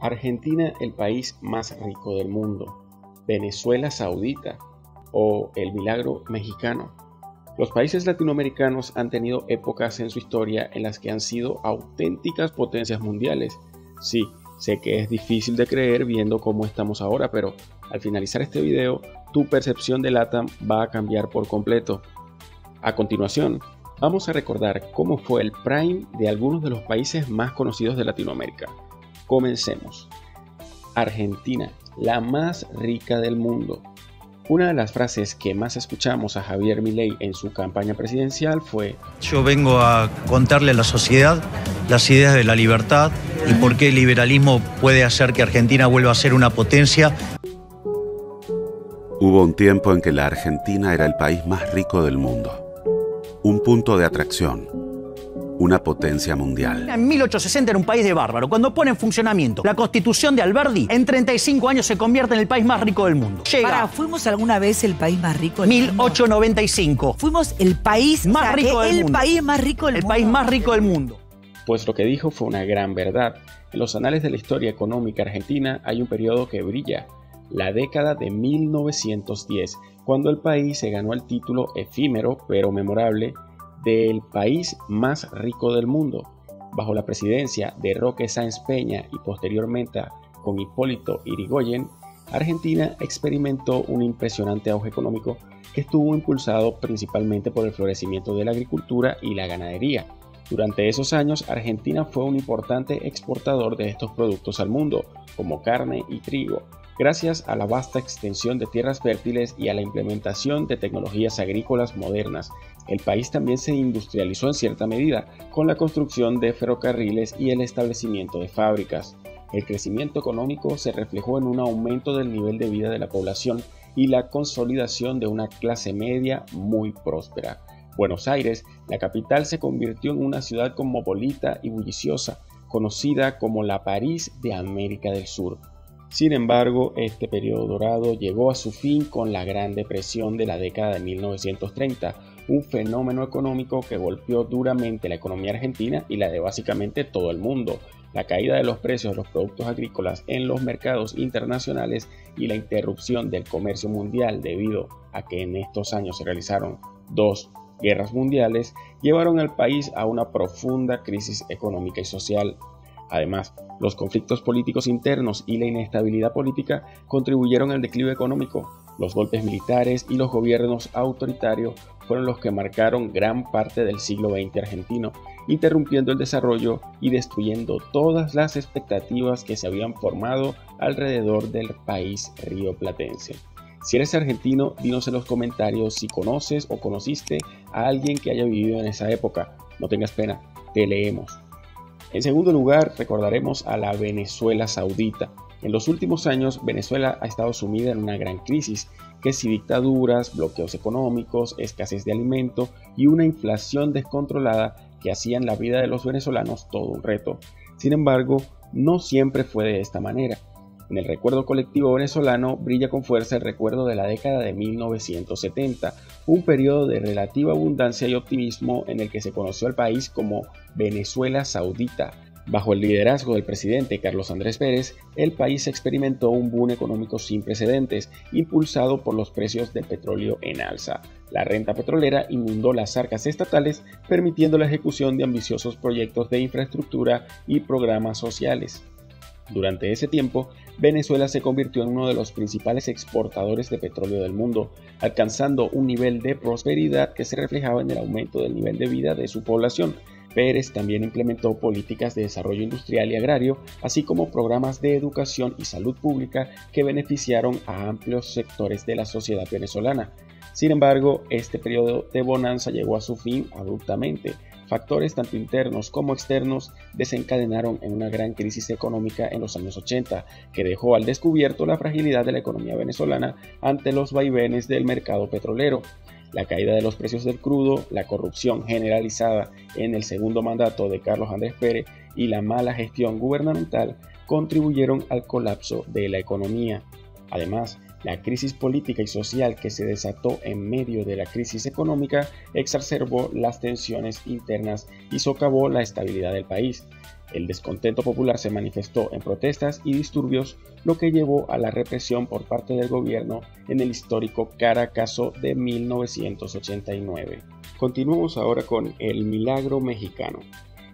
Argentina, el país más rico del mundo, Venezuela Saudita o el milagro mexicano. Los países latinoamericanos han tenido épocas en su historia en las que han sido auténticas potencias mundiales. Sí, sé que es difícil de creer viendo cómo estamos ahora, pero al finalizar este video, tu percepción de LATAM va a cambiar por completo. A continuación, vamos a recordar cómo fue el prime de algunos de los países más conocidos de Latinoamérica. Comencemos. Argentina, la más rica del mundo. Una de las frases que más escuchamos a Javier Milei en su campaña presidencial fue: yo vengo a contarle a la sociedad las ideas de la libertad y por qué el liberalismo puede hacer que Argentina vuelva a ser una potencia. Hubo un tiempo en que la Argentina era el país más rico del mundo, un punto de atracción, una potencia mundial. En 1860 era un país de bárbaro. Cuando pone en funcionamiento la Constitución de Alberdi, en 35 años se convierte en el país más rico del mundo. ¿Fuimos alguna vez el país más rico del mundo? 1895. Fuimos el país más rico del mundo. El país más rico del mundo. El país más rico del mundo. Pues lo que dijo fue una gran verdad. En los anales de la historia económica argentina hay un periodo que brilla, la década de 1910, cuando el país se ganó el título efímero pero memorable del país más rico del mundo. Bajo la presidencia de Roque Sáenz Peña y posteriormente con Hipólito Yrigoyen, Argentina experimentó un impresionante auge económico que estuvo impulsado principalmente por el florecimiento de la agricultura y la ganadería. Durante esos años, Argentina fue un importante exportador de estos productos al mundo, como carne y trigo, gracias a la vasta extensión de tierras fértiles y a la implementación de tecnologías agrícolas modernas. El país también se industrializó en cierta medida, con la construcción de ferrocarriles y el establecimiento de fábricas. El crecimiento económico se reflejó en un aumento del nivel de vida de la población y la consolidación de una clase media muy próspera. Buenos Aires, la capital, se convirtió en una ciudad cosmopolita y bulliciosa, conocida como la París de América del Sur. Sin embargo, este periodo dorado llegó a su fin con la Gran Depresión de la década de 1930, un fenómeno económico que golpeó duramente la economía argentina y la de básicamente todo el mundo. La caída de los precios de los productos agrícolas en los mercados internacionales y la interrupción del comercio mundial debido a que en estos años se realizaron 2 guerras mundiales llevaron al país a una profunda crisis económica y social. Además, los conflictos políticos internos y la inestabilidad política contribuyeron al declive económico. Los golpes militares y los gobiernos autoritarios fueron los que marcaron gran parte del siglo XX argentino, interrumpiendo el desarrollo y destruyendo todas las expectativas que se habían formado alrededor del país rioplatense. Si eres argentino, dinos en los comentarios si conoces o conociste a alguien que haya vivido en esa época. No tengas pena, te leemos. En segundo lugar, recordaremos a la Venezuela Saudita. En los últimos años, Venezuela ha estado sumida en una gran crisis, que si dictaduras, bloqueos económicos, escasez de alimento y una inflación descontrolada que hacían la vida de los venezolanos todo un reto. Sin embargo, no siempre fue de esta manera. En el recuerdo colectivo venezolano brilla con fuerza el recuerdo de la década de 1970, un periodo de relativa abundancia y optimismo en el que se conoció al país como Venezuela Saudita. Bajo el liderazgo del presidente Carlos Andrés Pérez, el país experimentó un boom económico sin precedentes, impulsado por los precios del petróleo en alza. La renta petrolera inundó las arcas estatales, permitiendo la ejecución de ambiciosos proyectos de infraestructura y programas sociales. Durante ese tiempo, Venezuela se convirtió en uno de los principales exportadores de petróleo del mundo, alcanzando un nivel de prosperidad que se reflejaba en el aumento del nivel de vida de su población. Pérez también implementó políticas de desarrollo industrial y agrario, así como programas de educación y salud pública que beneficiaron a amplios sectores de la sociedad venezolana. Sin embargo, este periodo de bonanza llegó a su fin abruptamente. Factores tanto internos como externos desencadenaron en una gran crisis económica en los años 80, que dejó al descubierto la fragilidad de la economía venezolana ante los vaivenes del mercado petrolero. La caída de los precios del crudo, la corrupción generalizada en el segundo mandato de Carlos Andrés Pérez y la mala gestión gubernamental contribuyeron al colapso de la economía. Además, la crisis política y social que se desató en medio de la crisis económica exacerbó las tensiones internas y socavó la estabilidad del país. El descontento popular se manifestó en protestas y disturbios, lo que llevó a la represión por parte del gobierno en el histórico Caracazo de 1989. Continuamos ahora con el milagro mexicano.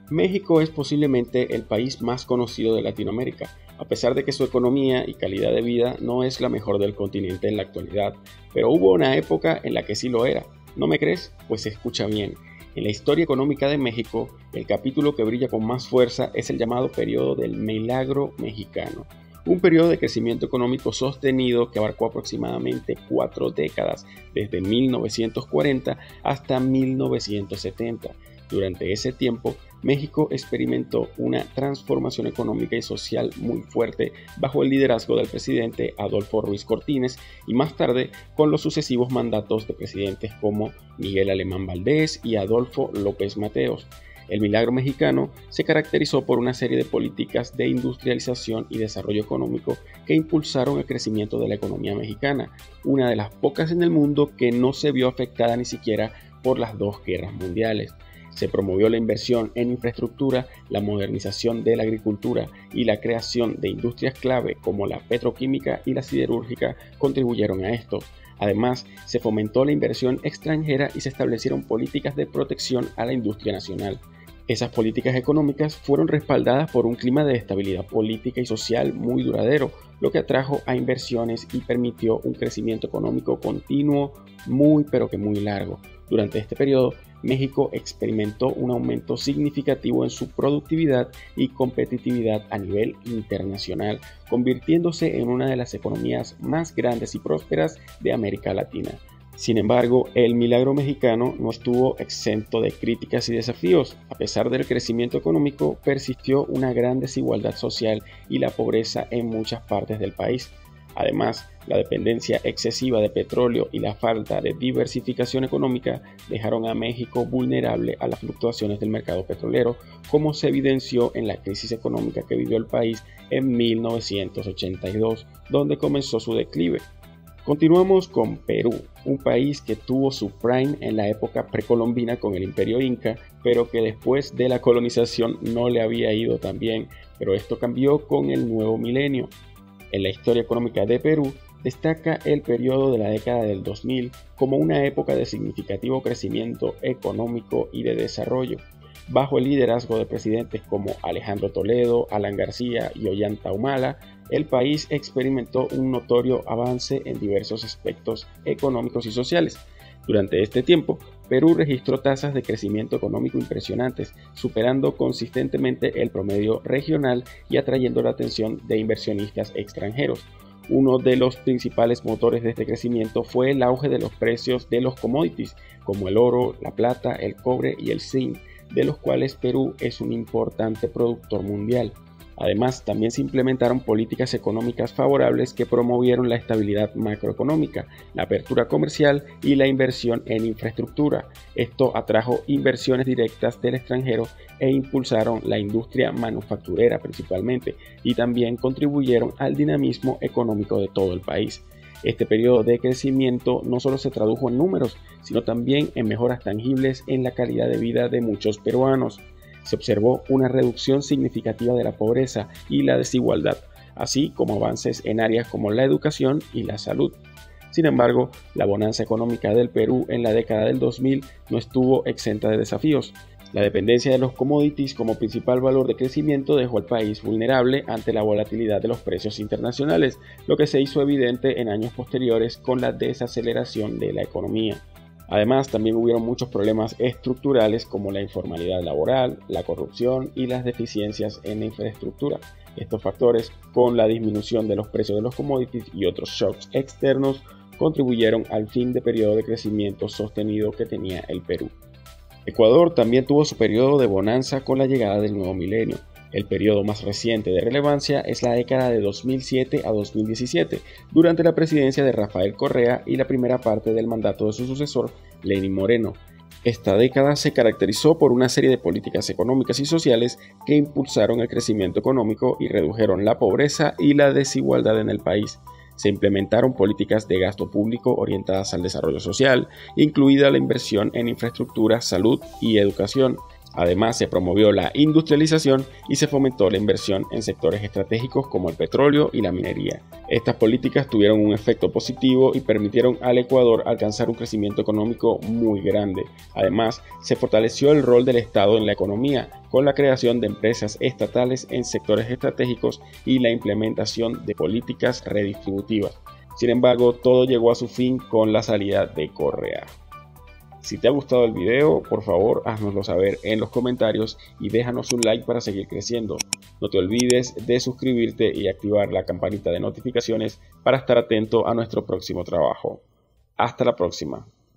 México es posiblemente el país más conocido de Latinoamérica, a pesar de que su economía y calidad de vida no es la mejor del continente en la actualidad, pero hubo una época en la que sí lo era. ¿No me crees? Pues escucha bien. En la historia económica de México, el capítulo que brilla con más fuerza es el llamado periodo del milagro mexicano, un periodo de crecimiento económico sostenido que abarcó aproximadamente 4 décadas, desde 1940 hasta 1970. Durante ese tiempo, México experimentó una transformación económica y social muy fuerte bajo el liderazgo del presidente Adolfo Ruiz Cortines y más tarde con los sucesivos mandatos de presidentes como Miguel Alemán Valdés y Adolfo López Mateos. El milagro mexicano se caracterizó por una serie de políticas de industrialización y desarrollo económico que impulsaron el crecimiento de la economía mexicana, una de las pocas en el mundo que no se vio afectada ni siquiera por las 2 guerras mundiales. Se promovió la inversión en infraestructura, la modernización de la agricultura y la creación de industrias clave como la petroquímica y la siderúrgica contribuyeron a esto. Además, se fomentó la inversión extranjera y se establecieron políticas de protección a la industria nacional. Esas políticas económicas fueron respaldadas por un clima de estabilidad política y social muy duradero, lo que atrajo a inversiones y permitió un crecimiento económico continuo muy largo. Durante este periodo, México experimentó un aumento significativo en su productividad y competitividad a nivel internacional, convirtiéndose en una de las economías más grandes y prósperas de América Latina. Sin embargo, el milagro mexicano no estuvo exento de críticas y desafíos. A pesar del crecimiento económico, persistió una gran desigualdad social y la pobreza en muchas partes del país. Además, la dependencia excesiva de petróleo y la falta de diversificación económica dejaron a México vulnerable a las fluctuaciones del mercado petrolero, como se evidenció en la crisis económica que vivió el país en 1982, donde comenzó su declive. Continuamos con Perú, un país que tuvo su prime en la época precolombina con el Imperio Inca, pero que después de la colonización no le había ido tan bien, pero esto cambió con el nuevo milenio. En la historia económica de Perú, destaca el periodo de la década del 2000 como una época de significativo crecimiento económico y de desarrollo. Bajo el liderazgo de presidentes como Alejandro Toledo, Alan García y Ollanta Humala, el país experimentó un notorio avance en diversos aspectos económicos y sociales. Durante este tiempo, Perú registró tasas de crecimiento económico impresionantes, superando consistentemente el promedio regional y atrayendo la atención de inversionistas extranjeros. Uno de los principales motores de este crecimiento fue el auge de los precios de los commodities, como el oro, la plata, el cobre y el zinc, de los cuales Perú es un importante productor mundial. Además, también se implementaron políticas económicas favorables que promovieron la estabilidad macroeconómica, la apertura comercial y la inversión en infraestructura. Esto atrajo inversiones directas del extranjero e impulsaron la industria manufacturera principalmente, y también contribuyeron al dinamismo económico de todo el país. Este periodo de crecimiento no solo se tradujo en números, sino también en mejoras tangibles en la calidad de vida de muchos peruanos. Se observó una reducción significativa de la pobreza y la desigualdad, así como avances en áreas como la educación y la salud. Sin embargo, la bonanza económica del Perú en la década del 2000 no estuvo exenta de desafíos. La dependencia de los commodities como principal valor de crecimiento dejó al país vulnerable ante la volatilidad de los precios internacionales, lo que se hizo evidente en años posteriores con la desaceleración de la economía. Además, también hubieron muchos problemas estructurales como la informalidad laboral, la corrupción y las deficiencias en la infraestructura. Estos factores, con la disminución de los precios de los commodities y otros shocks externos, contribuyeron al fin de periodo de crecimiento sostenido que tenía el Perú. Ecuador también tuvo su periodo de bonanza con la llegada del nuevo milenio. El periodo más reciente de relevancia es la década de 2007 a 2017, durante la presidencia de Rafael Correa y la primera parte del mandato de su sucesor, Lenín Moreno. Esta década se caracterizó por una serie de políticas económicas y sociales que impulsaron el crecimiento económico y redujeron la pobreza y la desigualdad en el país. Se implementaron políticas de gasto público orientadas al desarrollo social, incluida la inversión en infraestructura, salud y educación. Además, se promovió la industrialización y se fomentó la inversión en sectores estratégicos como el petróleo y la minería. Estas políticas tuvieron un efecto positivo y permitieron al Ecuador alcanzar un crecimiento económico muy grande. Además, se fortaleció el rol del Estado en la economía, con la creación de empresas estatales en sectores estratégicos y la implementación de políticas redistributivas. Sin embargo, todo llegó a su fin con la salida de Correa. Si te ha gustado el video, por favor háznoslo saber en los comentarios y déjanos un like para seguir creciendo. No te olvides de suscribirte y activar la campanita de notificaciones para estar atento a nuestro próximo trabajo. Hasta la próxima.